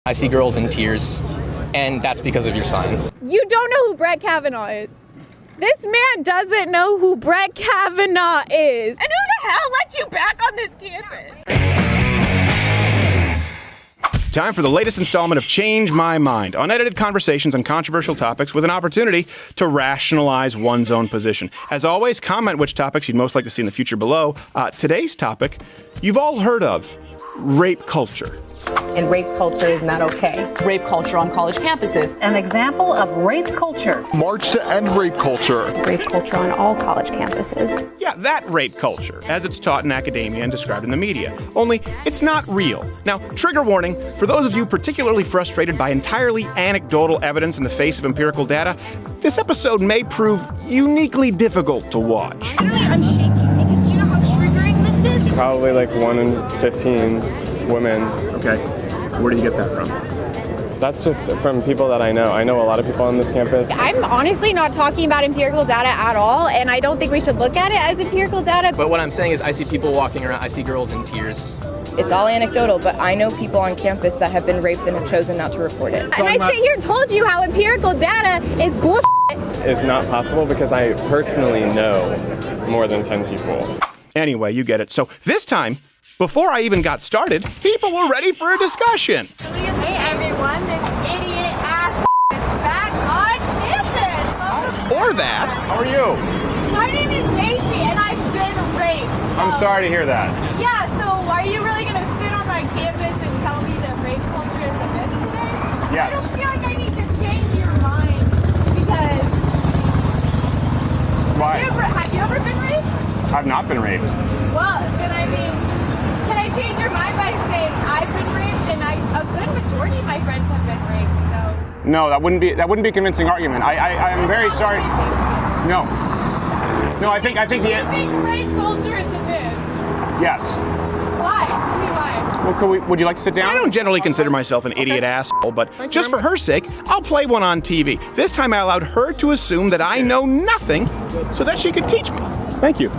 I see girls in tears, and that's because of your sign. You don't know who Brett Kavanaugh is. This man doesn't know who Brett Kavanaugh is. And who the hell let you back on this campus? Time for the latest installment of Change My Mind, unedited conversations on controversial topics with an opportunity to rationalize one's own position. As always, comment which topics you'd most like to see in the future below. Today's topic, you've all heard of, rape culture. And rape culture is not okay. Rape culture on college campuses. An example of rape culture. March to end rape culture. Rape culture on all college campuses. Yeah, that rape culture, as it's taught in academia and described in the media. Only, it's not real. Now, trigger warning, for those of you particularly frustrated by entirely anecdotal evidence in the face of empirical data, this episode may prove uniquely difficult to watch. Literally, I'm shaking because you know how triggering this is? Probably like 1 in 15 women. Okay, where do you get that from? That's just from people that I know. I know a lot of people on this campus. I'm honestly not talking about empirical data at all, and I don't think we should look at it as empirical data. But what I'm saying is I see people walking around, I see girls in tears. It's all anecdotal, but I know people on campus that have been raped and have chosen not to report it. And I sit here and told you how empirical data is bullshit. It's not possible because I personally know more than 10 people. Anyway, you get it. So this time, before I even got started, people were ready for a discussion. Hey everyone, this idiot ass is back on campus. Or that. How are you? My name is Macy and I've been raped. I'm sorry to hear that. Yeah, so are you really going to sit on my campus and tell me that rape culture is a myth today? Yes. I don't feel like I need to change your mind because... Why? Have you ever been raped? I've not been raped. Well, then I mean, can I change your mind by saying I've been raped and a good majority of my friends have been raped, so... No, that wouldn't be a convincing argument. I'm very sorry. No. No, I think Do you think rape culture is a myth? yes. Why? Tell me why. Well, would you like to sit down? I don't generally consider myself an idiot asshole, but just for her sake, I'll play one on TV. This time I allowed her to assume that I know nothing so that she could teach me. Thank you.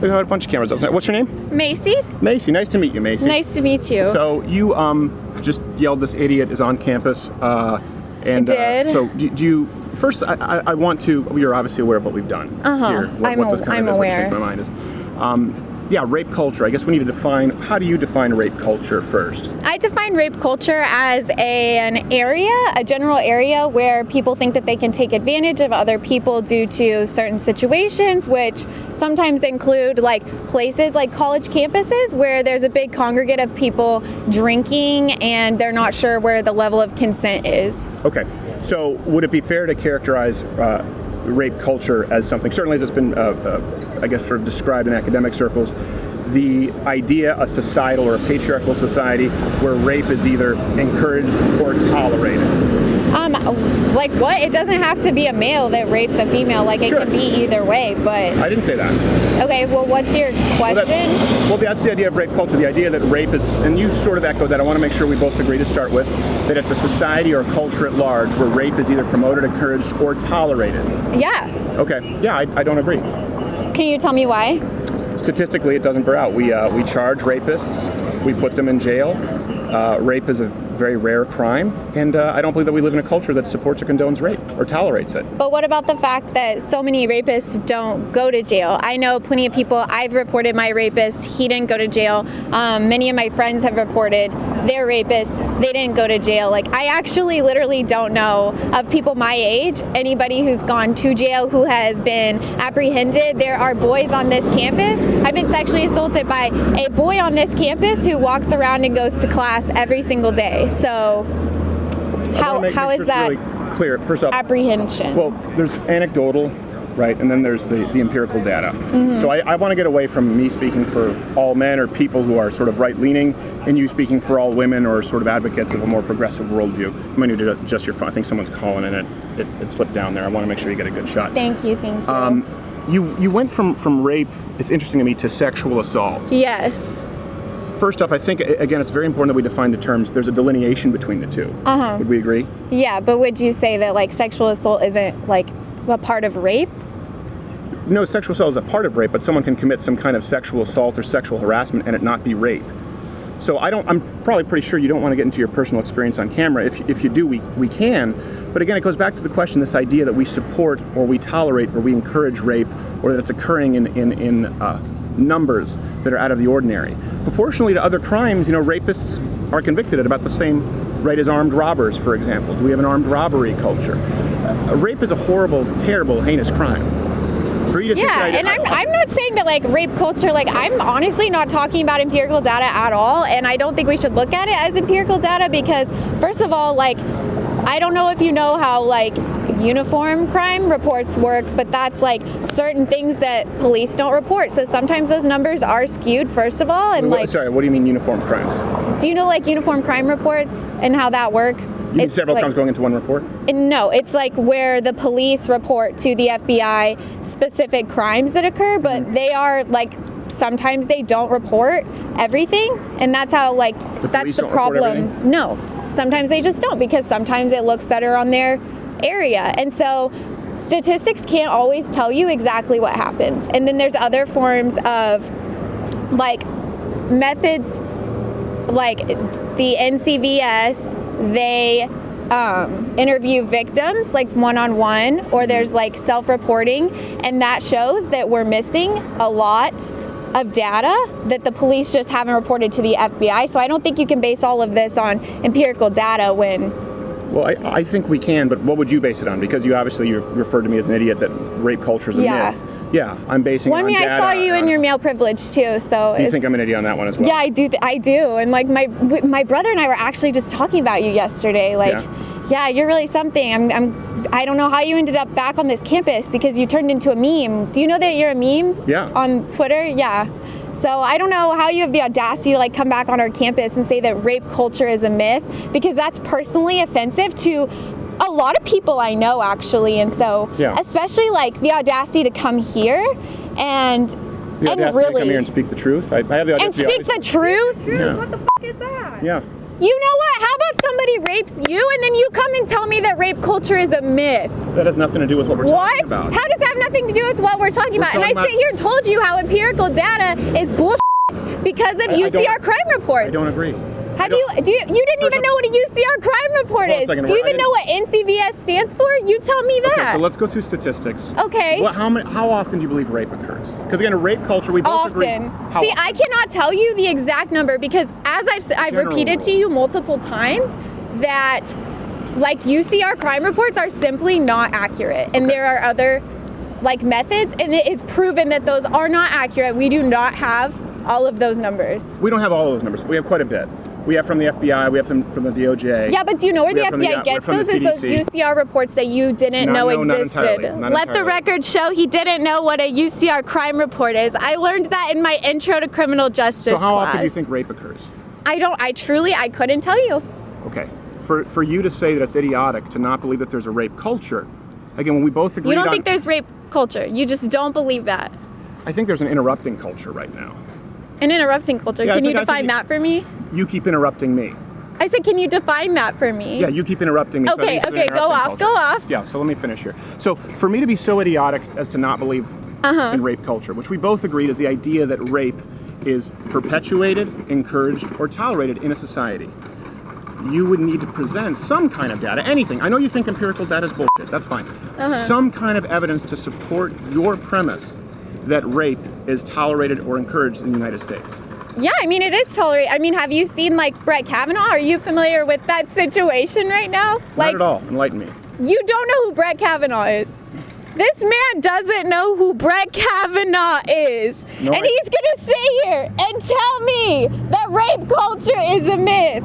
We got a bunch of cameras outside. What's your name? Macy? Macy. Nice to meet you, Macy. Nice to meet you. So you just yelled this idiot is on campus. And I did. So do you first? I want to. You're obviously aware of what we've done here. I'm aware. What changed my mind is. Yeah, rape culture. I guess we need to define. How do you define rape culture first? I define rape culture as a general area where people think that they can take advantage of other people due to certain situations, which sometimes include like places like college campuses where there's a big congregate of people drinking and they're not sure where the level of consent is. Okay, so would it be fair to characterize rape culture as something, certainly as it's been, I guess, sort of described in academic circles, the idea, a societal or a patriarchal society where rape is either encouraged or tolerated? Like what? It doesn't have to be a male that rapes a female. Like it can be either way, but... I didn't say that. Okay, well, what's your question? Well, that's the idea of rape culture, the idea that rape is, and you sort of echoed that. I want to make sure we both agree to start with, that it's a society or a culture at large where rape is either promoted, encouraged, or tolerated. Yeah. Okay, yeah, I don't agree. Can you tell me why? Statistically, it doesn't bear out. We charge rapists, we put them in jail. Rape is a very rare crime, and I don't believe that we live in a culture that supports or condones rape or tolerates it. But what about the fact that so many rapists don't go to jail? I know plenty of people. I've reported my rapist. He didn't go to jail. Many of my friends have reported their rapists. They didn't go to jail. Like, I actually literally don't know of people my age, anybody who's gone to jail, who has been apprehended. There are boys on this campus. I've been sexually assaulted by a boy on this campus who walks around and goes to class every single day. So how is that really clear? First off, apprehension? Well, there's anecdotal, right, and then there's the empirical data. Mm-hmm. So I want to get away from me speaking for all men or people who are sort of right-leaning, and you speaking for all women or sort of advocates of a more progressive worldview. I'm going to do just your phone. I think someone's calling, and it slipped down there. I want to make sure you get a good shot. Thank you. You went from rape, it's interesting to me, to sexual assault. Yes. First off, I think, again, it's very important that we define the terms. There's a delineation between the two. Would we agree? Yeah, but would you say that, like, sexual assault isn't, like, a part of rape? no, sexual assault is a part of rape, but someone can commit some kind of sexual assault or sexual harassment and it not be rape. So I'm probably pretty sure you don't want to get into your personal experience on camera. If you do, we can. But again, it goes back to the question, this idea that we support or we tolerate or we encourage rape, or that it's occurring in numbers that are out of the ordinary. Proportionally to other crimes, rapists are convicted at about the same rate as armed robbers, for example. Do we have an armed robbery culture? Rape is a horrible, terrible, heinous crime. And I'm not saying that like rape culture, like I'm honestly not talking about empirical data at all, and I don't think we should look at it as empirical data because first of all, like I don't know if you know how like uniform crime reports work, but that's like certain things that police don't report. So sometimes those numbers are skewed, first of all. And Sorry, what do you mean uniform crimes? Do you know like uniform crime reports and how that works? You mean several crimes going into one report? No, it's like where the police report to the FBI specific crimes that occur, but they are like sometimes they don't report everything, and that's how like that's the problem. No, sometimes they just don't because sometimes it looks better on their area, and so statistics can't always tell you exactly what happens. And then there's other forms of like methods like the NCVS, they interview victims like one-on-one, or there's like self-reporting, and that shows that we're missing a lot of data that the police just haven't reported to the FBI. So I don't think you can base all of this on empirical data when... Well, I think we can, but what would you base it on? Because you referred to me as an idiot that rape culture is a myth. Yeah, I'm basing it on data. I saw you in your male privilege too, so... You think I'm an idiot on that one as well? Yeah, I do. And like my brother and I were actually just talking about you yesterday. Like, yeah you're really something. I don't know how you ended up back on this campus because you turned into a meme. Do you know that you're a meme? Yeah. On Twitter? Yeah. So I don't know how you have the audacity to like come back on our campus and say that rape culture is a myth, because that's personally offensive to a lot of people I know actually. And so especially like the audacity to come here and really to come here and speak the truth. I have the audacity and speak the truth? Yeah. What the is that? Yeah. You know what? How about somebody rapes you and then you come and tell me that rape culture is a myth? That has nothing to do with what we're talking about. What? How does that have nothing to do with what we're talking about? And I sit here and told you how empirical data is bullshit because of UCR crime reports. I don't agree. You didn't even know what a UCR crime report is. Do you even know what NCVS stands for? You tell me that. Okay, so let's go through statistics. Okay. Well, how often do you believe rape occurs? Because again, a rape culture, we both agree. Often. See, I cannot tell you the exact number because as I've repeated to you multiple times that like UCR crime reports are simply not accurate. And there are other like methods, and it is proven that those are not accurate. We do not have all of those numbers. We don't have all of those numbers, but we have quite a bit. We have from the FBI, we have them from the DOJ. Yeah, but do you know where the FBI gets those? Is those UCR reports that you didn't know existed. Let the record show he didn't know what a UCR crime report is. I learned that in my intro to criminal justice class. So how often do you think rape occurs? I couldn't tell you. Okay. For you to say that it's idiotic to not believe that there's a rape culture, again, when we both agree You don't think there's rape culture. You just don't believe that. I think there's an interrupting culture right now. An interrupting culture. Yeah, Can you define that for me? You keep interrupting me. I said, can you define that for me? Yeah, you keep interrupting me. Okay, go off. Yeah, so let me finish here. So for me to be so idiotic as to not believe in rape culture, which we both agreed is the idea that rape is perpetuated, encouraged, or tolerated in a society, you would need to present some kind of data, anything. I know you think empirical data is bullshit, that's fine. Some kind of evidence to support your premise that rape is tolerated or encouraged in the United States. Yeah, I mean, it is tolerated. I mean, have you seen, like, Brett Kavanaugh? Are you familiar with that situation right now? Not at all. Enlighten me. You don't know who Brett Kavanaugh is. This man doesn't know who Brett Kavanaugh is. No, and he's going to sit here and tell me that rape culture is a myth.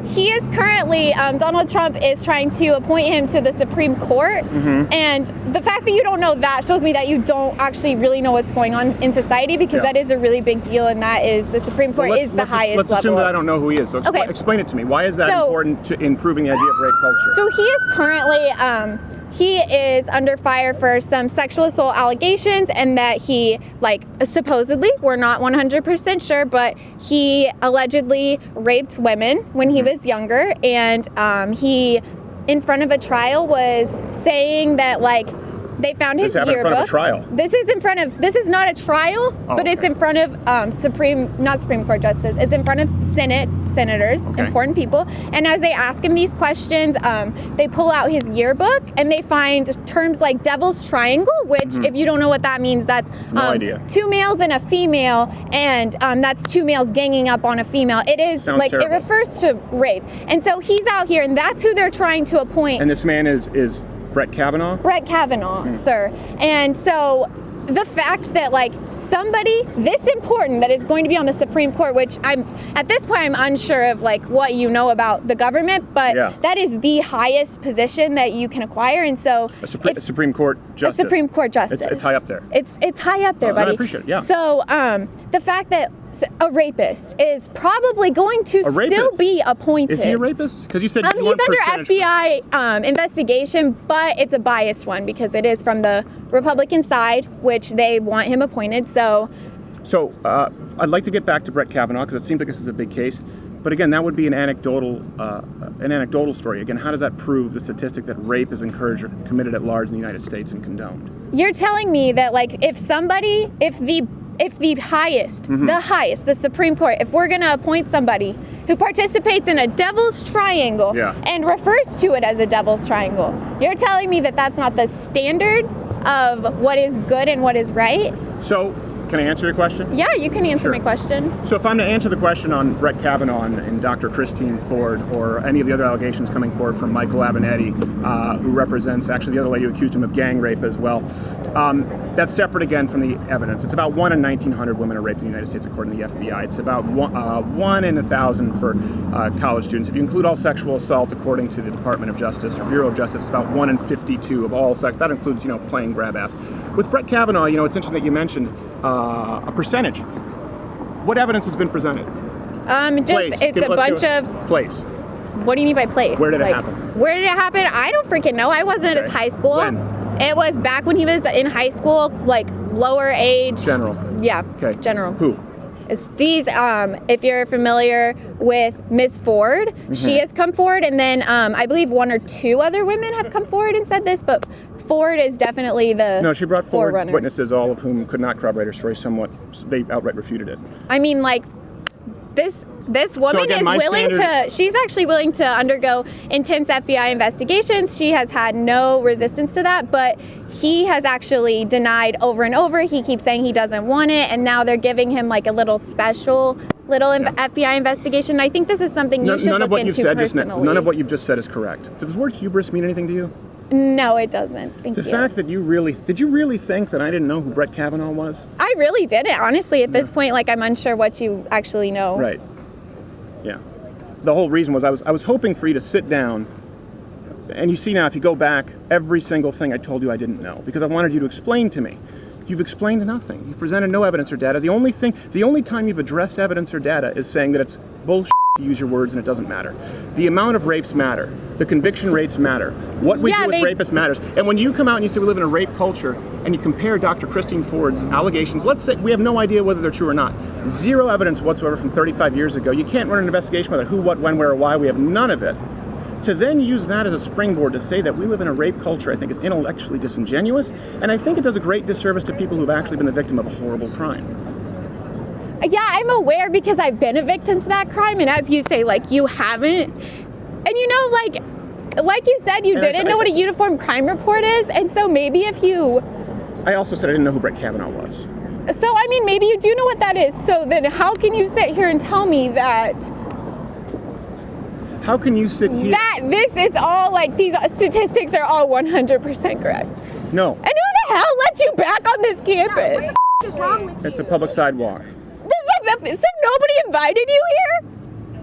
He is currently, Donald Trump is trying to appoint him to the Supreme Court. And the fact that you don't know that shows me that you don't actually really know what's going on in society, because that is a really big deal, and that is the Supreme Court is the highest level. Let's assume that I don't know who he is. So explain it to me. Why is that important to improving the idea of rape culture? So he is currently, he is under fire for some sexual assault allegations, and that he, like, supposedly, we're not 100% sure, but he allegedly raped women when he was younger, and he, in front of a trial, was saying that, like, They found his This happened in yearbook. front of a trial. This is not a trial, but it's in front of not Supreme Court justices. It's in front of senators, important people. And as they ask him these questions, they pull out his yearbook and they find terms like devil's triangle, which if you don't know what that means, that's No idea. 2 males and a female, and that's 2 males ganging up on a female. It is Sounds terrible. it refers to rape. And so he's out here, and that's who they're trying to appoint. And this man is Brett Kavanaugh? Brett Kavanaugh, sir. And so the fact that like somebody this important that is going to be on the Supreme Court, which at this point I'm unsure of like what you know about the government, but that is the highest position that you can acquire. And so A Supreme Court justice. A Supreme Court justice. It's high up there. It's high up there, Well, buddy. I appreciate it, yeah. So the fact that a rapist is probably going to still be appointed. Is he a rapist? Because you said you he's want under percentage. FBI investigation, but it's a biased one because it is from the Republican side, which they want him appointed. So I'd like to get back to Brett Kavanaugh because it seems like this is a big case. But again, that would be an anecdotal story. Again, how does that prove the statistic that rape is encouraged or committed at large in the United States and condoned? you're telling me that like if the highest, the Supreme Court, if we're going to appoint somebody who participates in a devil's triangle and refers to it as a devil's triangle, you're telling me that that's not the standard of what is good and what is right? So, can I answer your question? Yeah, you can answer Sure. my question. So if I'm to answer the question on Brett Kavanaugh and Dr. Christine Ford or any of the other allegations coming forward from Michael Avenatti, who represents actually the other lady who accused him of gang rape as well, that's separate again from the evidence. It's about 1 in 1,900 women are raped in the United States according to the FBI. It's about 1 in 1,000 for college students. If you include all sexual assault according to the Department of Justice or Bureau of Justice, it's about 1 in 52 of all sex. That includes, playing grab ass. With Brett Kavanaugh, it's interesting that you mentioned a percentage. What evidence has been presented? It's a bunch of. Place. What do you mean by place? Where did it happen? Where did it happen? I don't freaking know. I wasn't at his high school. When? It was back when he was in high school, like lower age. General. Yeah. Okay. General. Who? It's these. If you're familiar with Ms. Ford, she has come forward, and then I believe 1 or 2 other women have come forward and said this, but Ford is definitely the No, she brought forward forerunner. witnesses, all of whom could not corroborate her story. Somewhat, they outright refuted it. I mean, like, this woman again, is my willing she's actually willing to undergo intense FBI investigations. She has had no resistance to that, but he has actually denied over and over. He keeps saying he doesn't want it, and now they're giving him like a little special FBI investigation. I think this is something you should look into personally. None of what you've just said is correct. Does the word hubris mean anything to you? No, it doesn't. Thank you. The fact that did you really think that I didn't know who Brett Kavanaugh was? I really didn't. Honestly, at this point, like, I'm unsure what you actually know. Right. Yeah. The whole reason was I was hoping for you to sit down, and you see now if you go back, every single thing I told you I didn't know, because I wanted you to explain to me. You've explained nothing. You've presented no evidence or data. The only time you've addressed evidence or data is saying that it's bullshit. You use your words and it doesn't matter. The amount of rapes matter. The conviction rates matter. What we do with rapists matters. And when you come out and you say we live in a rape culture and you compare Dr. Christine Ford's allegations, let's say we have no idea whether they're true or not. Zero evidence whatsoever from 35 years ago. You can't run an investigation whether who, what, when, where, or why. We have none of it. To then use that as a springboard to say that we live in a rape culture, I think is intellectually disingenuous. And I think it does a great disservice to people who've actually been the victim of a horrible crime. Yeah, I'm aware because I've been a victim to that crime, and as you say, like, you haven't. And like you said, you didn't know what a uniform crime report is, and so maybe if you... I also said I didn't know who Brett Kavanaugh was. So, I mean, maybe you do know what that is, so then how can you sit here and tell me that... How can you sit here... That this is all, like, these statistics are all 100% correct? No. And who the hell let you back on this campus? What the is wrong with you? It's a public sidewalk. So nobody invited you here?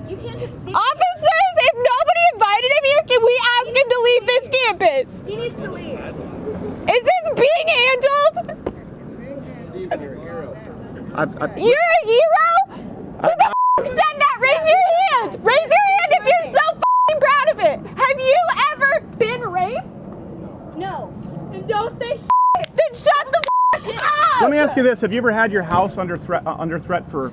You can't just sit. Officers, if nobody invited him here, can we ask him to leave this campus? He needs to leave. Is this being handled? Steve, you're a hero. You're a hero? Who the f*** said that? Raise your hand! Raise your hand if you're so f***ing proud of it! Have you ever been raped? No. And don't say shit? Then shut the f*** up! Let me ask you this: have you ever had your house under threat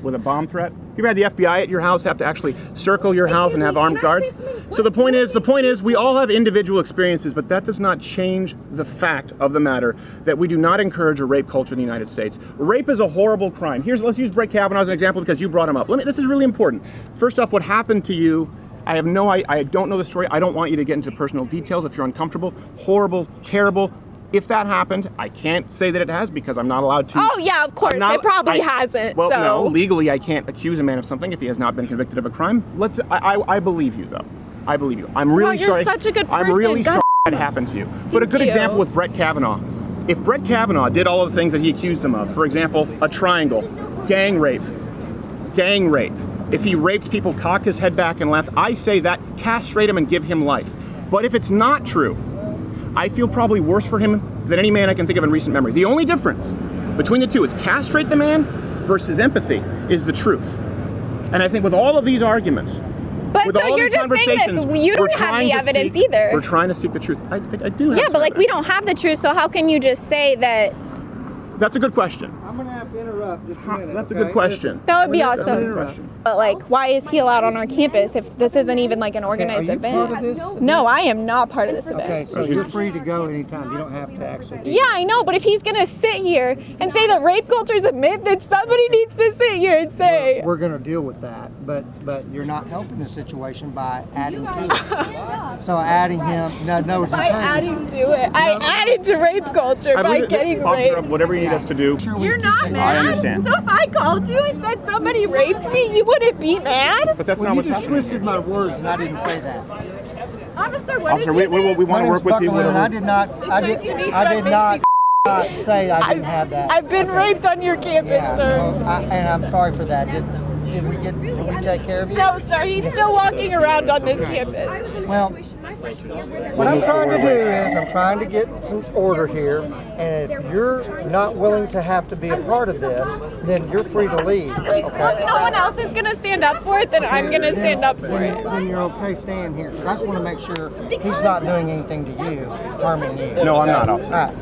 with a bomb threat? Have you ever had the FBI at your house have to actually circle your house and have armed guards? So the point is, we all have individual experiences, but that does not change the fact of the matter that we do not encourage a rape culture in the United States. Rape is a horrible crime. Let's use Brett Kavanaugh as an example because you brought him up. This is really important. First off, what happened to you? I don't know the story. I don't want you to get into personal details if you're uncomfortable. Horrible, terrible. If that happened, I can't say that it has because I'm not allowed to. Oh yeah, of course, it probably hasn't. Well, so. no, legally I can't accuse a man of something if he has not been convicted of a crime. I believe you though. I believe you. I'm really you're sorry. such a good person. I'm really God. sorry that happened to you. But a good example with Brett Kavanaugh. If Brett Kavanaugh did all of the things that he accused him of, for example, a triangle, gang rape. If he raped people, cocked his head back and left, I say that castrate him and give him life. But if it's not true, I feel probably worse for him than any man I can think of in recent memory. The only difference between the two is castrate the man versus empathy is the truth. And I think with all of these arguments, but with so all you're these just saying conversations, this, you don't have the evidence either. We're trying to seek the truth. I do have Yeah, some but like we evidence. don't have the truth, so how can you just say that? That's a good question. I'm going to have to interrupt just a minute. That's a okay? good question. That would be That's a awesome. good question. But like, why is he allowed on our campus if this isn't even like an organized Are you event? part of this? No, I am not part of this event. Okay, so you're free to go anytime. You don't have to actually be. Yeah, I know, but if he's gonna sit here and say that rape culture is a myth, then somebody needs to sit here and say. We're going to deal with that, but you're not helping the situation by adding to it. So adding him, no, it's By adding to it, I added to rape culture by getting raped. Whatever you need us to do. You're not mad. I understand. So if I called you and said somebody raped me, you wouldn't be mad? But that's Well, not you what's just happening. twisted my words, and I didn't say that. Officer, what Officer, is we your name? want to My work name's with you. Buckaloo, and I did not say I didn't have that. I've been raped on your campus, Yeah, sir. well, and I'm sorry for that. Did we take care of you? No, sir, he's still walking around on this campus. Well, what I'm trying to do is I'm trying to get some order here, and if you're not willing to have to be a part of this, then you're free to leave, okay? If no one else is going to stand up for it, then I'm going to stand up for it. Then you're okay staying here. I just want to make sure he's not doing anything to you, harming you. No, I'm not, All officer. right.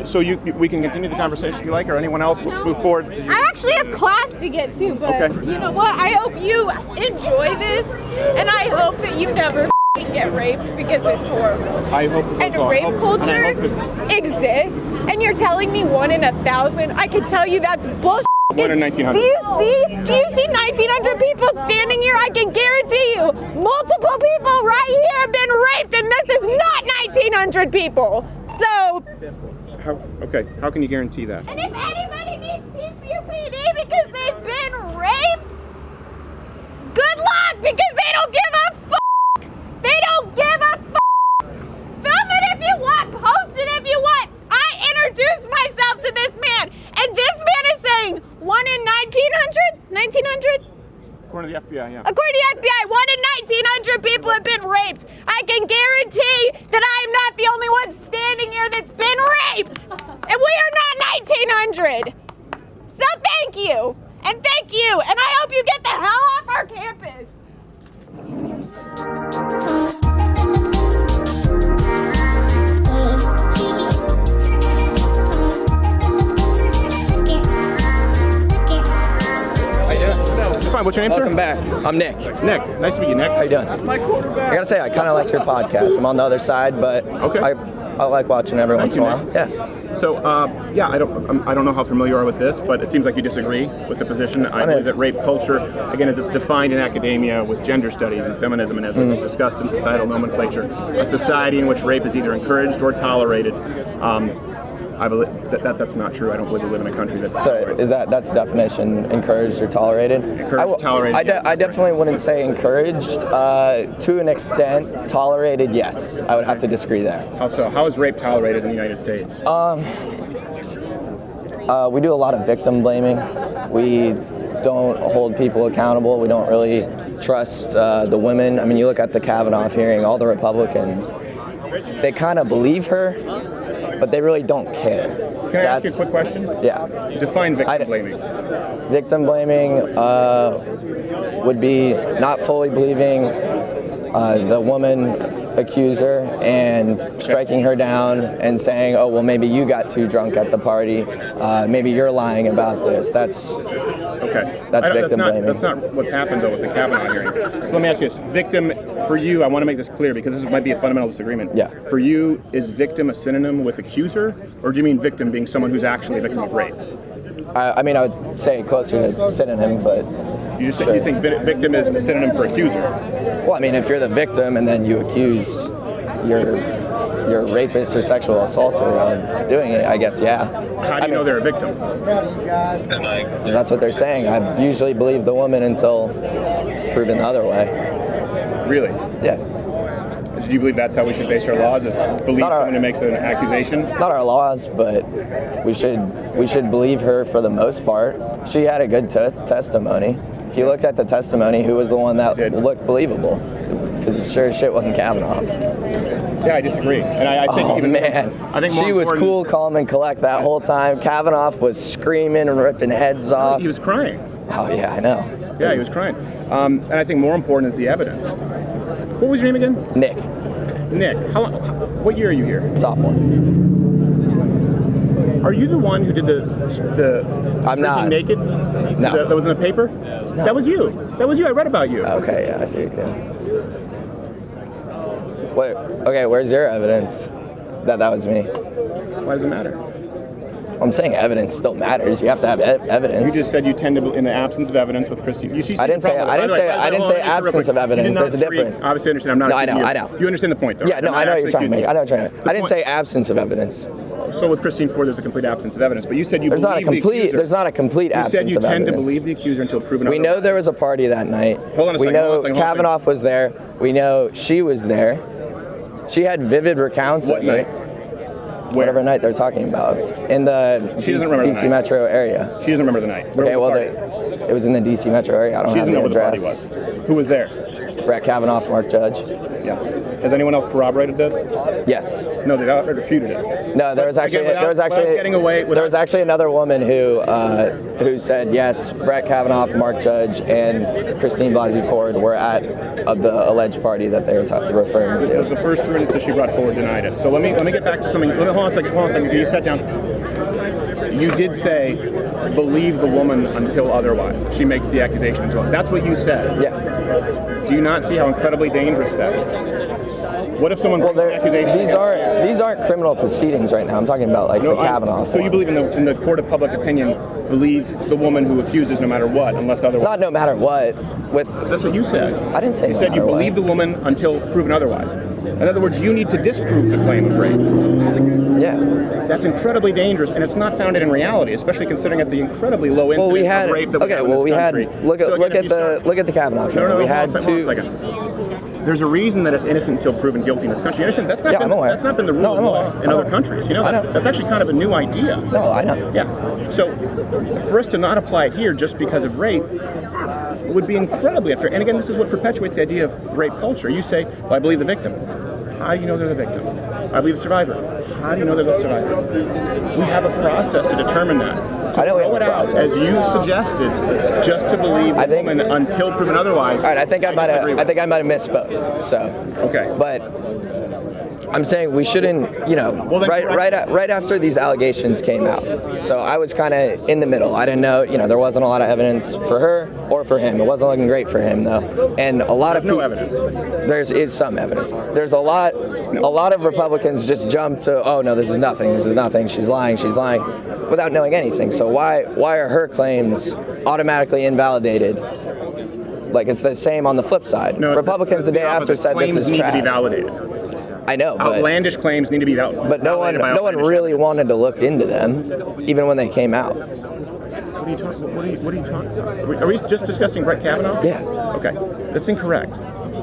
So we can continue the conversation if you like, or anyone else. Let's move forward. I actually have class to get to, but Okay. you know what? I hope you enjoy this, and I hope that you never get raped because it's horrible. I hope so as And well. rape And I culture hope that- exists, and you're telling me 1 in 1,000? I can tell you that's bullshit. 1 in 1,900. Do you see 1,900 people standing here? I can guarantee you, multiple people right here have been raped, and this is not 1,900 people. So, How can you guarantee that? and if anybody needs TCUPD because they've been raped, good luck, because they don't give a fuck. They don't give a fuck. Film it if you want, post it if you want. I introduced myself to this man, and this man is saying 1 in 1,900? 1,900? According to the FBI, yeah. According to the FBI, 1 in 1,900 people have been raped. I can guarantee that I am not the only one standing here that's been raped. And we are not 1,900. So thank you. And thank you. And I hope you get the hell off our campus. Fine. What's your name, Welcome sir? back. I'm Nick. Nick. Nice to meet you, Nick. How you doing? That's my quarterback. I gotta say, I kind of like your podcast. I'm on the other side, but Okay. I like watching every once in a while. Yeah. So, I don't know how familiar you are with this, but it seems like you disagree with the position. I believe that rape culture, again, as it's defined in academia with gender studies and feminism, and as it's discussed in societal nomenclature, a society in which rape is either encouraged or tolerated. I believe that's not true. I don't believe we live in a country that. So is that's the definition? Encouraged or tolerated? Encouraged, tolerated. I definitely wouldn't say encouraged. To an extent, tolerated. Yes, I would have to disagree there. How so? How is rape tolerated in the United States? We do a lot of victim blaming. We don't hold people accountable. We don't really trust the women. I mean, you look at the Kavanaugh hearing, all the Republicans, they kind of believe her, but they really don't care. Can I ask you a quick question? Yeah. Define victim blaming. Victim blaming would be not fully believing the woman accuser and striking her down and saying, oh, well, maybe you got too drunk at the party. Maybe you're lying about this. That's victim blaming. That's not what's happened, though, with the Kavanaugh hearing. So let me ask you this. Victim, for you, I want to make this clear because this might be a fundamental disagreement. Yeah. For you, is victim a synonym with accuser? Or do you mean victim being someone who's actually a victim of rape? I mean, I would say closer to synonym, but... You think victim is a synonym for accuser? Well, I mean, if you're the victim and then you accuse your rapist or sexual assaulter of doing it, I guess, yeah. How do you know they're a victim? That's what they're saying. I usually believe the woman until proven the other way. Really? Yeah. Do you believe that's how we should base our laws? Is believe someone who makes an accusation? Not our laws, but we should believe her for the most part. She had a good testimony. If you looked at the testimony, who was the one that looked believable? Because it sure as shit wasn't Kavanaugh. Yeah, I disagree. And I think she was cool, calm, and collect that whole time. Kavanaugh was screaming and ripping heads off. He was crying. Oh yeah, I know. Yeah, he was crying. And I think more important is the evidence. What was your name again? Nick. Nick, what year are you here? Sophomore. Are you the one who did the I'm not. naked? No. That was in the paper? No. That was you. That was you. I read about you. Okay, yeah, I see. Wait, okay, where's your evidence that was me? Why does it matter? I'm saying evidence still matters. You have to have evidence. You just said you tend to, in the absence of evidence with Christine. I didn't say absence of evidence. There's a difference. Obviously, I understand. I'm not. No, I know. You understand the point, though. Yeah, no, I know what you're trying to make. I know what you're trying to make. I didn't say absence of evidence. So with Christine Ford, there's a complete absence of evidence. But you said there's not a complete absence of evidence. You said you tend to believe the accuser until proven otherwise. We know there was a party that night. Hold on a second. We know Kavanaugh was there. We know she was there. She had vivid recounts of it. Whatever night they're talking about. In the DC Metro area. She doesn't remember the night. Okay, well, it was in the DC Metro area. I don't have the address. She doesn't know where the party was. Who was there? Brett Kavanaugh, Mark Judge. Yeah. Has anyone else corroborated this? Yes. No, they refuted it. No, there was actually another woman who said yes. Brett Kavanaugh, Mark Judge, and Christine Blasey Ford were at the alleged party that they were referring to. The first three witnesses she brought forward denied it. So let me get back to something. Hold on a second. You sat down. You did say, believe the woman until otherwise. She makes the accusation until. That's what you said. Yeah. Do you not see how incredibly dangerous that is? What if someone brings an accusation? These aren't criminal proceedings right now. I'm talking about the Kavanaugh. So you believe in the court of public opinion, believe the woman who accuses no matter what, unless otherwise? Not no matter what. That's what you said. I didn't say you no said you matter believe the woman until proven otherwise. In other words, you need to disprove the claim of rape. Yeah. That's incredibly dangerous, and it's not founded in reality, especially considering at the incredibly low incidence of rape that we have in this country. Look at the Kavanaugh film. No, we had two. There's a reason that it's innocent until proven guilty in this country. You understand? That's not been the rule of law in other countries. You know, that's actually kind of a new idea. No, I know. Yeah. So for us to not apply it here just because of rape would be incredibly unfair. And again, this is what perpetuates the idea of rape culture. You say, well, I believe the victim. How do you know they're the victim? I believe the survivor. How do you know they're the survivor? We have a process to determine that. To throw it out, as you suggested, just to believe the woman until proven otherwise. All right, I think I might have misspoke. So okay, but I'm saying we shouldn't, right after these allegations came out. So I was kind of in the middle. I didn't know, there wasn't a lot of evidence for her or for him. It wasn't looking great for him though. And a lot of people, no evidence. There is some evidence. There's a lot of Republicans just jump to, oh no, this is nothing. She's lying, without knowing anything. So why are her claims automatically invalidated? Like it's the same on the flip side. No, Republicans the day after said this is trash. Claims need to be validated. I know, but outlandish claims need to be validated. But no one really wanted to look into them, even when they came out. What are you talking about? Are we just discussing Brett Kavanaugh? Yeah. Okay, that's incorrect.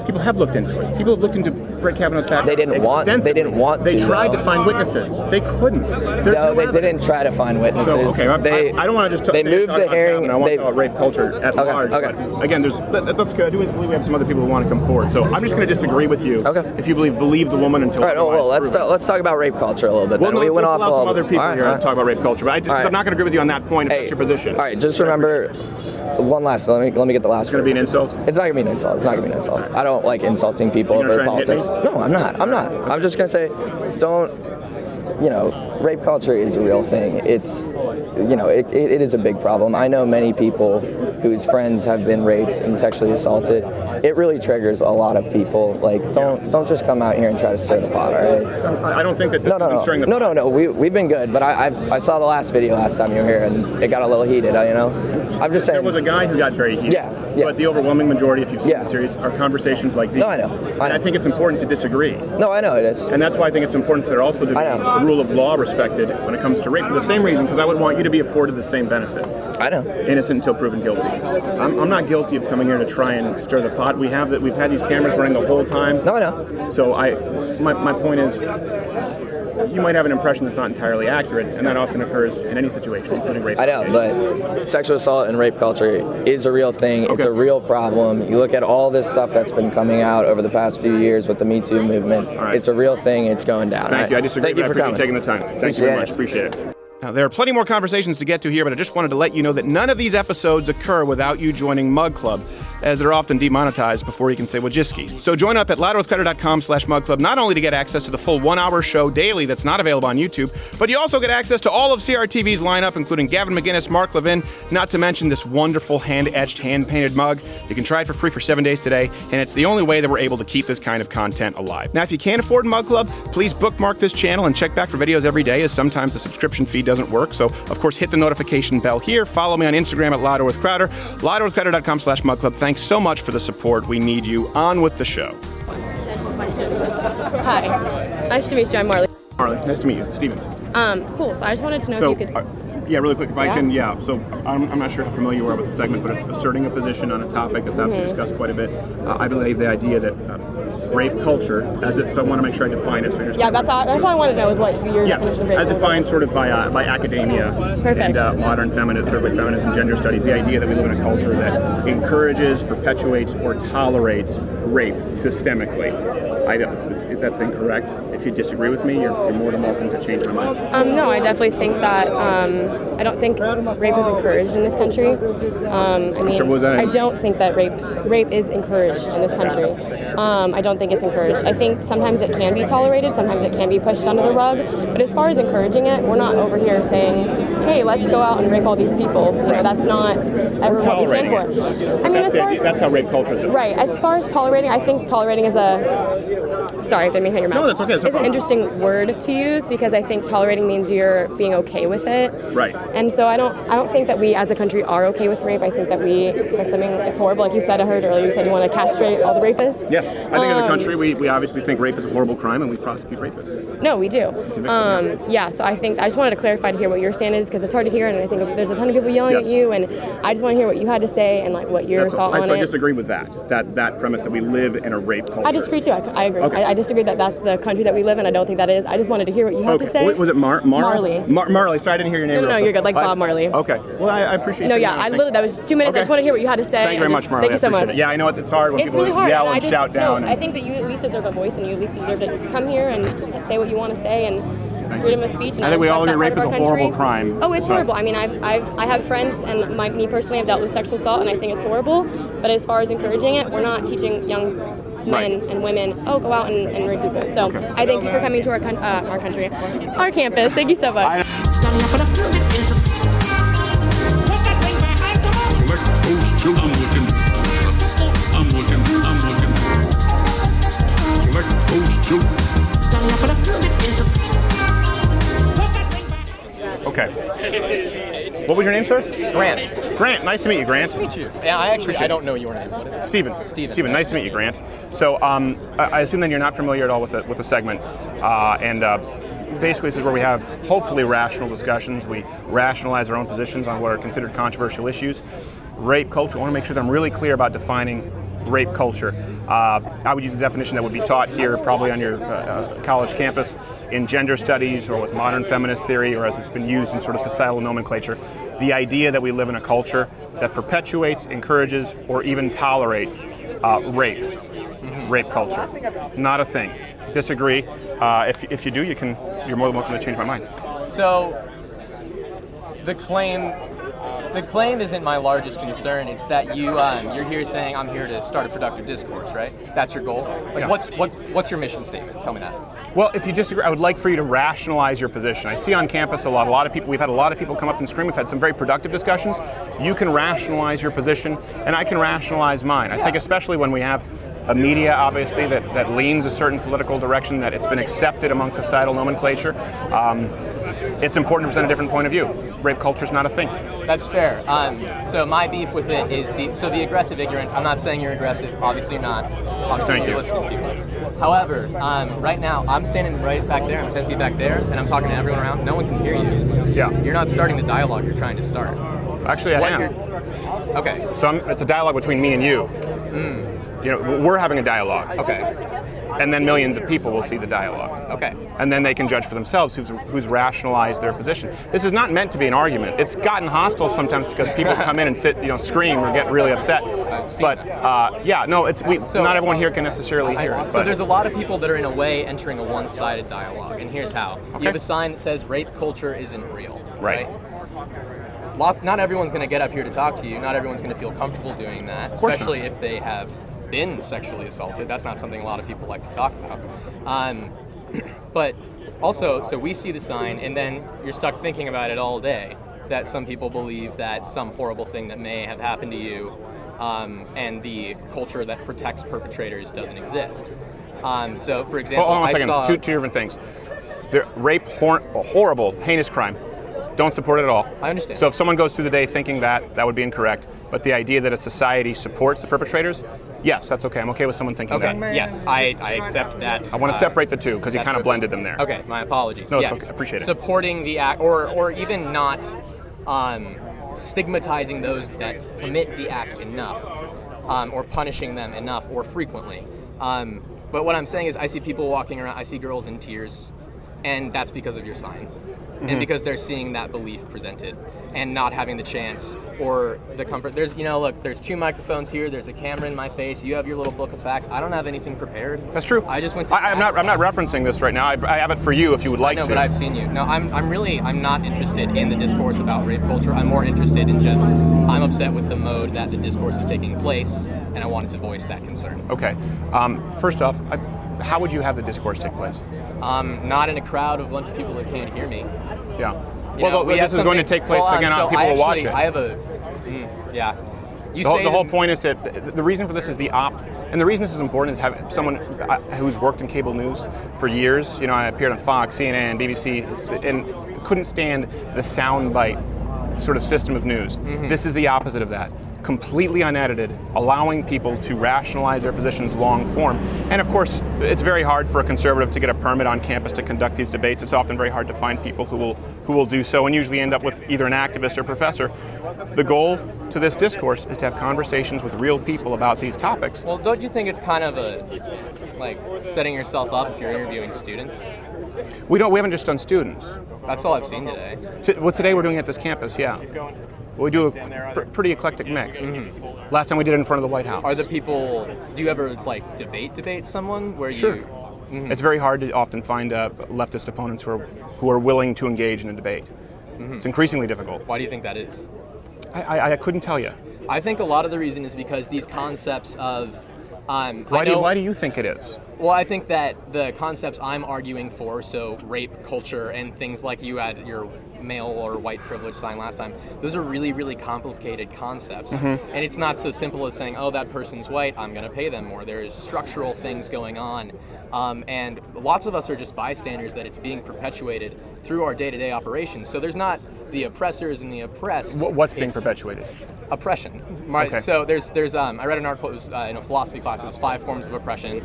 People have looked into it. People have looked into Brett Kavanaugh's background. They didn't want to. They tried though. to find witnesses. They couldn't. No, they didn't try to find witnesses. So, okay, I don't want to just they moved the hearing. I want to talk about rape culture at large. Okay. But again, that's good. We have some other people who want to come forward. So I'm just going to disagree with you. Okay. If you believe the woman until. All right. Well, let's talk about rape culture a little bit. Well, then we went off some other people here to talk about rape culture, but I'm not going to agree with you on that point. If that's your position. All right. Just remember. One last. Let me get the last. It's going to be an insult. It's not going to be an insult. It's not going to be an insult. I don't like insulting people over politics. No, I'm not. I'm just going to say, don't. Rape culture is a real thing. It's, it is a big problem. I know many people whose friends have been raped and sexually assaulted. It really triggers a lot of people. Like, don't just come out here and try to stir the pot, all right? I don't think that this is stirring the pot. No. We've been good, but I saw the last video last time you were here, and it got a little heated, I'm just saying. There was a guy who got very heated. Yeah. But the overwhelming majority, if you've seen the series, are conversations like these. No, I know. And I think it's important to disagree. No, I know it is. And that's why I think it's important for there also to be the rule of law respected when it comes to rape, for the same reason, because I would want you to be afforded the same benefit. I know. Innocent until proven guilty. I'm not guilty of coming here to try and stir the pot. We've had these cameras running the whole time. No, I know. So my point is, you might have an impression that's not entirely accurate, and that often occurs in any situation, including rape. I know, but sexual assault and rape culture is a real thing. Okay. It's a real problem. You look at all this stuff that's been coming out over the past few years with the Me Too movement. Right. It's a real thing. It's going down. Thank you. I disagree. Thank you for coming. Taking the time. Thank you very much. Appreciate it. Now, there are plenty more conversations to get to here, but I just wanted to let you know that none of these episodes occur without you joining Mug Club, as they're often demonetized before you can say Wojcicki. So join up at louderwithcrowder.com/mugclub, not only to get access to the full 1-hour show daily that's not available on YouTube, but you also get access to all of CRTV's lineup, including Gavin McGinnis, Mark Levin, not to mention this wonderful hand-etched, hand-painted mug. You can try it for free for 7 days today, and it's the only way that we're able to keep this kind of content alive. Now, if you can't afford Mug Club, please bookmark this channel and check back for videos every day, as sometimes the subscription feed doesn't work. So, of course, hit the notification bell here. Follow me on Instagram at louderwithcrowder, louderwithcrowder.com/mugclub. Thanks so much for the support. We need you. On with the show. Hi. Nice to meet you. I'm Marley. Marley, nice to meet you. Steven. Cool. So I just wanted to know if you could... Yeah, really quick, if I can, So I'm not sure how familiar you are with the segment, but it's asserting a position on a topic that's obviously discussed quite a bit. I believe the idea that rape culture, so I want to make sure I define it. So yeah, that's all I want to know is what your definition of rape as defined sort of by academia. Perfect. And modern feminism, gender studies, the idea that we live in a culture that encourages, perpetuates, or tolerates rape systemically. That's incorrect. If you disagree with me, you're more than welcome to change my mind. No, I definitely think that I don't think rape is encouraged in this country. I don't think that rape is encouraged in this country. I don't think it's encouraged. I think sometimes it can be tolerated, sometimes it can be pushed under the rug. But as far as encouraging it, we're not over here saying, "Hey, let's go out and rape all these people." That's not ever what we stand for. I mean, that's how rape culture is. Right. As far as tolerating, I think tolerating is Sorry, I didn't mean to hit your mouth. No, that's okay. It's an interesting word to use because I think tolerating means you're being okay with it. Right. And so I don't think that we as a country are okay with rape. I think that that's something it's horrible. Like you said, I heard earlier, you said you want to castrate all the rapists. Yes. I think as a country we obviously think rape is a horrible crime and we prosecute rapists. No, we do. So I just wanted to clarify to hear what your stand is because it's hard to hear and I think there's a ton of people yelling at you and I just want to hear what you had to say and like what your thought on it. I disagree with that premise that we live in a rape culture. I disagree too. I agree. Okay. I disagree that that's the country that we live in. I don't think that is. I just wanted to hear what you had to say. Was it Marley? Marley. Sorry, I didn't hear your name. No, you're good. Like Bob Marley. Okay. Well, I appreciate. No, yeah. That was just 2 minutes. Okay. I just want to hear what you had to say. Thank you very much, Marley. Thank you so much. Yeah, I know it's hard when people really hard, yell and shout down. I think that you at least deserve a voice and you at least deserve to come here and just say what you want to say and freedom of speech. And I think we all agree rape is a horrible crime. Oh, it's horrible. I mean, I have friends and me personally, I've dealt with sexual assault and I think it's horrible. But as far as encouraging it, we're not teaching young men and women, go out and rape people. So I thank you for coming to our country, our campus. Thank you so much. Okay. What was your name, sir? Grant. Grant, nice to meet you, Grant. Nice to meet you. Yeah, I don't know your name. Steven, nice to meet you, Grant. So I assume then you're not familiar at all with the segment. Basically, this is where we have, hopefully, rational discussions. We rationalize our own positions on what are considered controversial issues. Rape culture, I want to make sure that I'm really clear about defining rape culture. I would use the definition that would be taught here, probably on your college campus, in gender studies or with modern feminist theory, or as it's been used in sort of societal nomenclature. The idea that we live in a culture that perpetuates, encourages, or even tolerates rape. Rape culture. Not a thing. Disagree. If you do, you're more than welcome to change my mind. So, the claim isn't my largest concern. It's that you're here saying I'm here to start a productive discourse, right? That's your goal. Like, yeah. What's your mission statement? Tell me that. Well, if you disagree, I would like for you to rationalize your position. I see on campus a lot of people. We've had a lot of people come up and scream. We've had some very productive discussions. You can rationalize your position, and I can rationalize mine. I think especially when we have a media, obviously, that leans a certain political direction, that it's been accepted among societal nomenclature, it's important to present a different point of view. Rape culture is not a thing. That's fair. So my beef with it is the aggressive ignorance. I'm not saying you're aggressive. Obviously you're not. Obviously you're listening to people. However, right now I'm standing right back there. I'm 10 feet back there, and I'm talking to everyone around. No one can hear you. Yeah. You're not starting the dialogue you're trying to start. Actually, I am. Okay. So it's a dialogue between me and you. You know, we're having a dialogue. Okay. And then millions of people will see the dialogue. Okay. And then they can judge for themselves who's rationalized their position. This is not meant to be an argument. It's gotten hostile sometimes because people come in and scream or get really upset. But not everyone here can necessarily hear it. So there's a lot of people that are in a way entering a one-sided dialogue, and here's how. Okay. You have a sign that says rape culture isn't real. Right. Not everyone's going to get up here to talk to you. Not everyone's going to feel comfortable doing that, especially if they have been sexually assaulted. That's not something a lot of people like to talk about. But also, so we see the sign, and then you're stuck thinking about it all day, that some people believe that some horrible thing that may have happened to you, and the culture that protects perpetrators doesn't exist. So, for example, hold on a second. Two different things. Rape, a horrible, heinous crime. Don't support it at all. I understand. So if someone goes through the day thinking that would be incorrect. But the idea that a society supports the perpetrators, yes, that's okay. I'm okay with someone thinking that. Yes, I accept that. I want to separate the two because you kind of blended them there. Okay, my apologies. No, yes. it's okay. I appreciate it. Supporting the act, or even not stigmatizing those that commit the act enough, or punishing them enough or frequently. But what I'm saying is I see people walking around, I see girls in tears, and that's because of your sign. And because they're seeing that belief presented and not having the chance or the comfort. There's 2 microphones here. There's a camera in my face. You have your little book of facts. I don't have anything prepared. That's true. I just went to I'm not referencing this right now. I have it for you if you would like to. No, but I've seen you. No, I'm not interested in the discourse about rape culture. I'm more interested in I'm upset with the mode that the discourse is taking place, and I wanted to voice that concern. Okay. First off, how would you have the discourse take place? Not in a crowd of a bunch of people that can't hear me. Yeah. This is going to take place again. People will watch it. I have a. Yeah. The whole point is that the reason for this is and the reason this is important is having someone who's worked in cable news for years. I appeared on Fox, CNN, BBC, and couldn't stand the soundbite sort of system of news. This is the opposite of that. Completely unedited, allowing people to rationalize their positions long form. And of course, it's very hard for a conservative to get a permit on campus to conduct these debates. It's often very hard to find people who will do so and usually end up with either an activist or professor. The goal to this discourse is to have conversations with real people about these topics. Well, don't you think it's kind of setting yourself up if you're interviewing students? We haven't just done students. That's all I've seen today. Today we're doing it at this campus, yeah. We do a pretty eclectic mix. Last time we did it in front of the White House. Do you ever debate someone where Sure. you? It's very hard to often find leftist opponents who are willing to engage in a debate. It's increasingly difficult. Why do you think that is? I couldn't tell you. I think a lot of the reason is because these concepts of Why do you think it is? Well, I think that the concepts I'm arguing for, so rape culture and things like you had your male or white privilege sign last time, those are really, really complicated concepts. And it's not so simple as saying, oh, that person's white, I'm going to pay them more. There's structural things going on. And lots of us are just bystanders that it's being perpetuated through our day-to-day operations. So there's not the oppressors and the oppressed. What's being perpetuated? Oppression. Okay. So there's I read an article, it was in a philosophy class, it was 5 forms of oppression.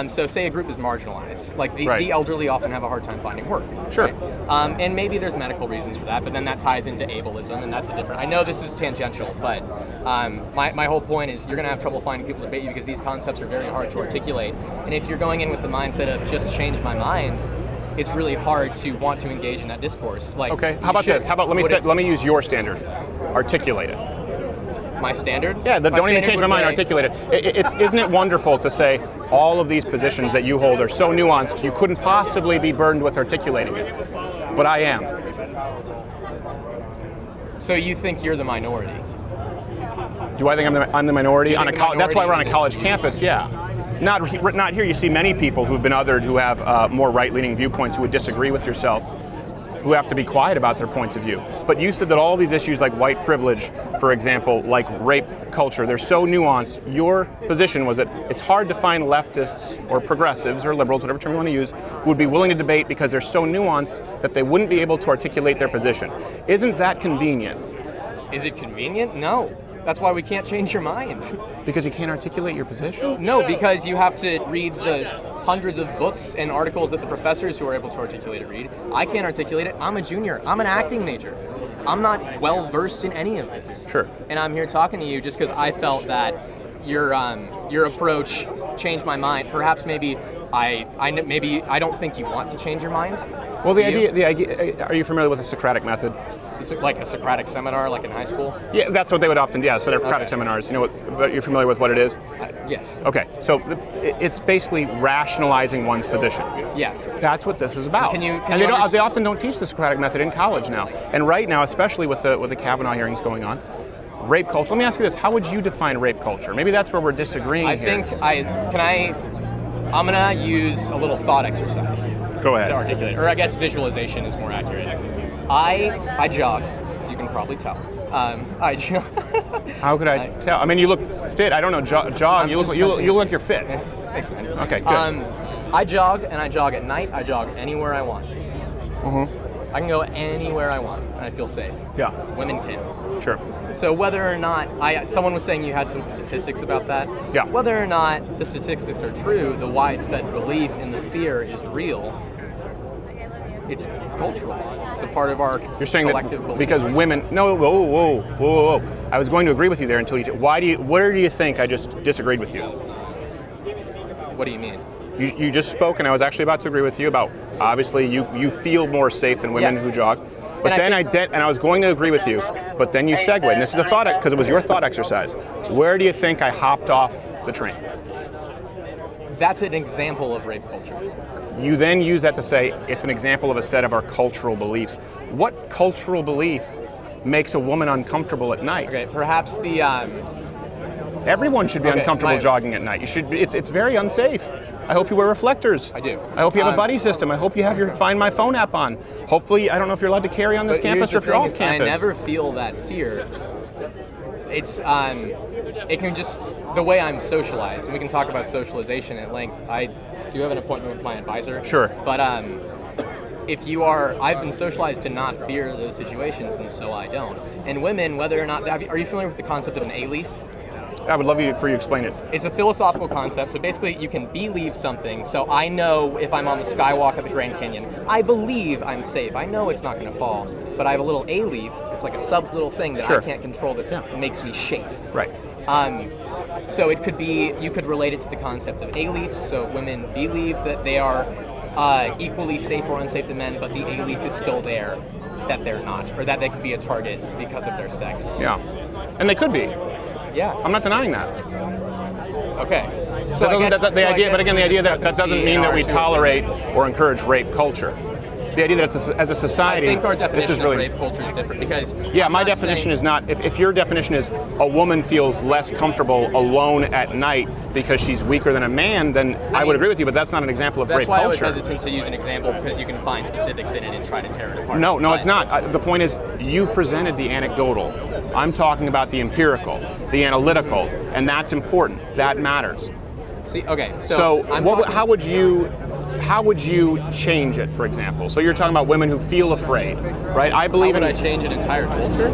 So say a group is marginalized, like the elderly often have a hard time finding work. Sure. Right? And maybe there's medical reasons for that, but then that ties into ableism, and that's a different, I know this is tangential, but my whole point is you're gonna have trouble finding people to debate you because these concepts are very hard to articulate. And if you're going in with the mindset of just change my mind, it's really hard to want to engage in that discourse. Like, okay, how about this? How about let me use your standard. Articulate it. My standard? Yeah, don't even change my mind, articulate it. Isn't it wonderful to say all of these positions that you hold are so nuanced, you couldn't possibly be burdened with articulating it, but I am. So you think you're the minority? Do I think I'm the minority? That's why we're on a college the campus, yeah. Not here. You see many people who've been othered who have more right-leaning viewpoints who would disagree with yourself, who have to be quiet about their points of view. But you said that all these issues like white privilege, for example, like rape culture, they're so nuanced. Your position was that it's hard to find leftists or progressives or liberals, whatever term you want to use, who would be willing to debate because they're so nuanced that they wouldn't be able to articulate their position. Isn't that convenient? Is it convenient? No. That's why we can't change your mind. Because you can't articulate your position? No, because you have to read the hundreds of books and articles that the professors who are able to articulate it read. I can't articulate it. I'm a junior. I'm an acting major. I'm not well versed in any of this. Sure. And I'm here talking to you just because I felt that your approach changed my mind. Perhaps maybe I don't think you want to change your mind. Well, the idea. Are you familiar with the Socratic method? Like a Socratic seminar, like in high school? Yeah, that's what they would often do. Yeah, Socratic seminars. You know but you're familiar with what it is? Yes. Okay, so it's basically rationalizing one's position. Yes. That's what this is about. They often don't teach the Socratic method in college now. And right now, especially with the Kavanaugh hearings going on, rape culture. Let me ask you this: how would you define rape culture? Maybe that's where we're disagreeing here. I'm gonna use a little thought exercise. Go ahead. To articulate, or I guess visualization is more accurate. I jog, as you can probably tell. I jog. How could I tell? I mean, you look fit. I don't know. Jog. You look like you're fit. Thanks, man. Okay, good. I jog, and I jog at night. I jog anywhere I want. I can go anywhere I want, and I feel safe. Yeah. Women can. Sure. So whether or not someone was saying you had some statistics about that. Yeah. Whether or not the statistics are true, the widespread belief in the fear is real. It's cultural. It's a part of our You're saying collective that beliefs. because women. No, whoa. I was going to agree with you there until you. Where do you think I just disagreed with you? What do you mean? You just spoke, and I was actually about to agree with you about obviously you feel more safe than women who jog. But then I was going to agree with you, but then you segued, and this is a thought because it was your thought exercise. Where do you think I hopped off the train? That's an example of rape culture. You then use that to say it's an example of a set of our cultural beliefs. What cultural belief makes a woman uncomfortable at night? Okay, perhaps the. Everyone should be uncomfortable jogging at night. You should. It's very unsafe. I hope you wear reflectors. I do. I hope you have a buddy system. I hope you have your Find My Phone app on. Hopefully, I don't know if you're allowed to carry on this campus or if you're off campus. I never feel that fear. It's it can just the way I'm socialized, and we can talk about socialization at length. I do have an appointment with my advisor. Sure. But I've been socialized to not fear those situations, and so I don't. And women, whether or not, are you familiar with the concept of an A-leaf? I would love for you to explain it. It's a philosophical concept. So basically, you can believe something. So I know if I'm on the skywalk at the Grand Canyon, I believe I'm safe. I know it's not going to fall. But I have a little A-leaf. It's like a little thing that I can't control that makes me shake. Right. So it could be, you could relate it to the concept of A-leafs. So women believe that they are equally safe or unsafe than men, but the A-leaf is still there, that they're not, or that they could be a target because of their sex. Yeah. And they could be. Yeah. I'm not denying that. Okay. So the idea that doesn't mean that we tolerate or encourage rape culture. The idea that as a society, I think our definition this is really, of rape culture is different because my definition is not. If your definition is a woman feels less comfortable alone at night because she's weaker than a man, then I would agree with you. But that's not an example of rape culture. That's why I was hesitant to use an example because you can find specifics in it and try to tear it apart. No, it's not. The point is you presented the anecdotal. I'm talking about the empirical, the analytical, and that's important. That matters. See, okay. So how would you how would you change it, for example? So you're talking about women who feel afraid, right? I believe How would I change an entire culture?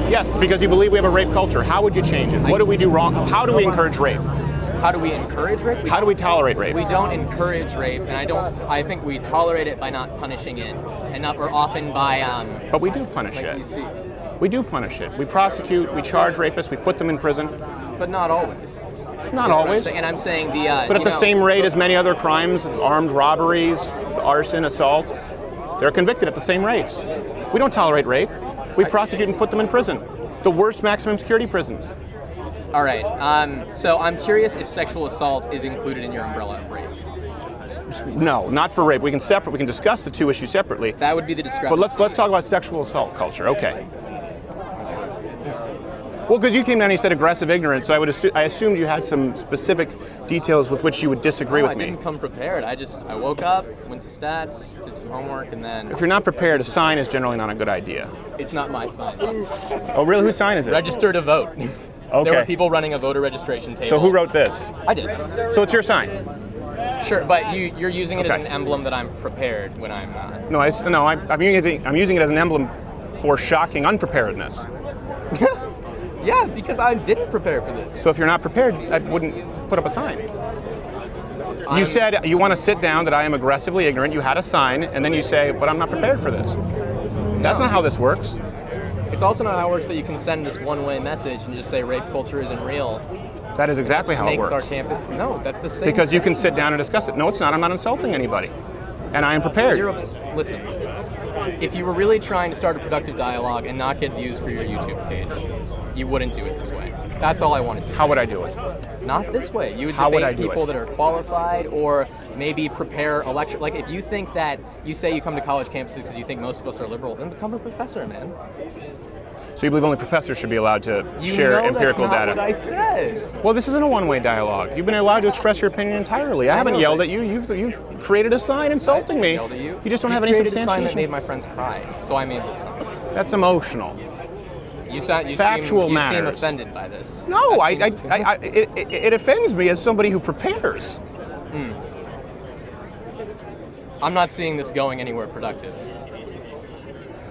Yes, because you believe we have a rape culture. How would you change it? What do we do wrong? How do we encourage rape? How do we encourage rape? How do we tolerate rape? We don't encourage rape, and I think we tolerate it by not punishing it, and not, or often by. But we do punish it. You see. We do punish it. We prosecute. We charge rapists. We put them in prison. But not always. Not always. And I'm saying But at the same rate as many other crimes, armed robberies, arson, assault, they're convicted at the same rates. We don't tolerate rape. We prosecute and put them in prison. The worst maximum security prisons. All right. So I'm curious if sexual assault is included in your umbrella of rape. No, not for rape. We can discuss the two issues separately. That would be the discrepancy. But let's talk about sexual assault culture. Okay. Well, because you came down and you said aggressive ignorance, so I assumed you had some specific details with which you would disagree with me. I didn't come prepared. I woke up, went to stats, did some homework, and then... If you're not prepared, a sign is generally not a good idea. It's not my sign. Oh, really? Whose sign is it? Register to vote. Okay. There were people running a voter registration table. So who wrote this? I did. So it's your sign? Sure, but you're using it as an emblem that I'm prepared when I'm not. No, I'm using it as an emblem for shocking unpreparedness. Yeah, because I didn't prepare for this. So if you're not prepared, I wouldn't put up a sign. You said you want to sit down that I am aggressively ignorant. You had a sign, and then you say, but I'm not prepared for this. That's not how this works. It's also not how it works that you can send this one-way message and just say rape culture isn't real. That is exactly how it works. Our campus. No, that's the same. Because you can sit down and discuss it. No, it's not. I'm not insulting anybody. And I am prepared. Listen, if you were really trying to start a productive dialogue and not get views for your YouTube page, you wouldn't do it this way. That's all I wanted to say. How would I do it? Not this way. You would debate people that are qualified, or maybe prepare a lecture. Like if you think that you say you come to college campuses because you think most of us are liberal, then become a professor, man. So you believe only professors should be allowed to share empirical data? That's not what I said. Well, this isn't a one-way dialogue. You've been allowed to express your opinion entirely. I haven't yelled at you. You've created a sign insulting me. Yelled at you. You just don't have any substantiation. You created a sign that made my friends cry, so I made this sign. That's emotional. You seem offended by this. No, it offends me as somebody who prepares. I'm not seeing this going anywhere productive.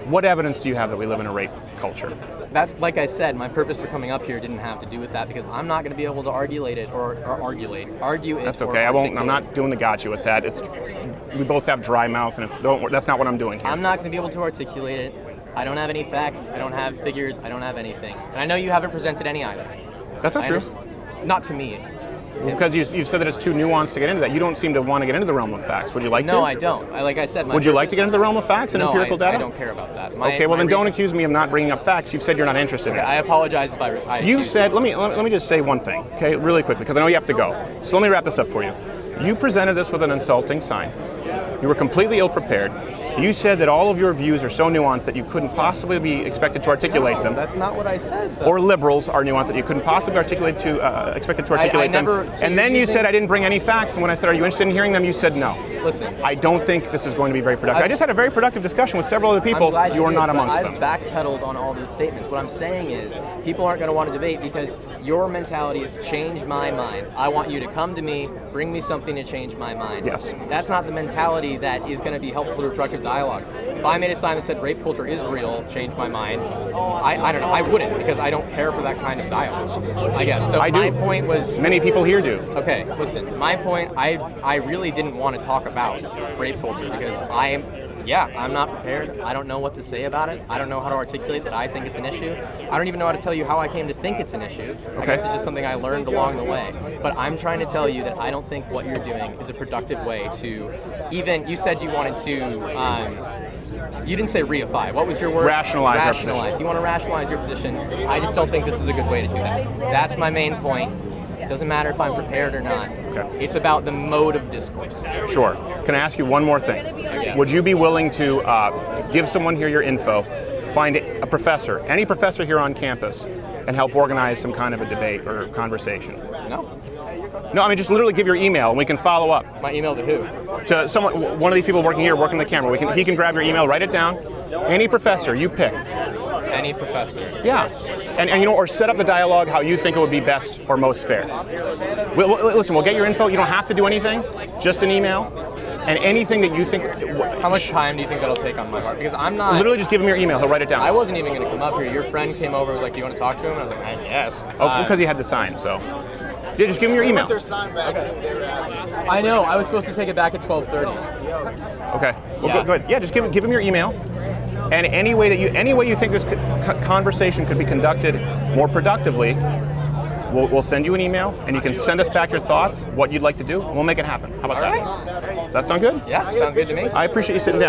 What evidence do you have that we live in a rape culture? That's, like I said, my purpose for coming up here didn't have to do with that, because I'm not going to be able to argue it. That's okay. I'm not doing the gotcha with that. We both have dry mouth, and that's not what I'm doing here. I'm not going to be able to articulate it. I don't have any facts. I don't have figures. I don't have anything. And I know you haven't presented any either. That's not true. Not to me. Because you've said that it's too nuanced to get into that. You don't seem to want to get into the realm of facts. Would you like to? No, I don't. Like I said, would you like to get into the realm of facts and empirical data? I don't care about that. Okay, well then don't accuse me of not bringing up facts. You've said you're not interested in it. I apologize if I You've said, let me just say one thing, okay, really quickly, because I know you have to go. So let me wrap this up for you. You presented this with an insulting sign. You were completely ill-prepared. You said that all of your views are so nuanced that you couldn't possibly be expected to articulate them. That's not what I said, though. Or liberals are nuanced that you couldn't possibly expected to articulate them. And then you said I didn't bring any facts, and when I said, are you interested in hearing them, you said no. Listen. I don't think this is going to be very productive. I just had a very productive discussion with several other people. You are not amongst them. I've backpedaled on all those statements. What I'm saying is, people aren't going to want to debate because your mentality is change my mind. I want you to come to me, bring me something to change my mind. Yes. That's not the mentality that is going to be helpful to productive dialogue. If I made a sign that said rape culture is real, change my mind, I don't know, I wouldn't, because I don't care for that kind of dialogue, I guess. So my point was... Many people here do. Okay, listen, my point, I really didn't want to talk about rape culture because I'm not prepared. I don't know what to say about it. I don't know how to articulate that I think it's an issue. I don't even know how to tell you how I came to think it's an issue. I guess it's just something I learned along the way. But I'm trying to tell you that I don't think what you're doing is a productive way to even, you said you wanted to, you didn't say reify. What was your word? Rationalize our position. You want to rationalize your position. I just don't think this is a good way to do that. That's my main point. It doesn't matter if I'm prepared or not. Okay. It's about the mode of discourse. Sure. Can I ask you one more thing? Yes. Would you be willing to give someone here your info, find a professor, any professor here on campus, and help organize some kind of a debate or conversation? No, I mean just literally give your email and we can follow up. My email to who? To someone, one of these people working here, working the camera. He can grab your email, write it down. Any professor, you pick. Any professor. Yeah, and or set up the dialogue how you think it would be best or most fair. Listen, we'll get your info. You don't have to do anything. Just an email. And anything that you think... How much time do you think that'll take on my part? Because I'm not... Literally just give him your email. He'll write it down. I wasn't even going to come up here. Your friend came over and was like, do you want to talk to him? And I was like, yes. Oh, because he had the sign, so... Yeah, just give him your email. I know. I was supposed to take it back at 12:30. Okay. Well, go ahead. Yeah, just give him your email. And any way you think this conversation could be conducted more productively, we'll send you an email, and you can send us back your thoughts, what you'd like to do, and we'll make it happen. How about that? Does that sound good? Yeah, sounds good to me. I appreciate you sitting down.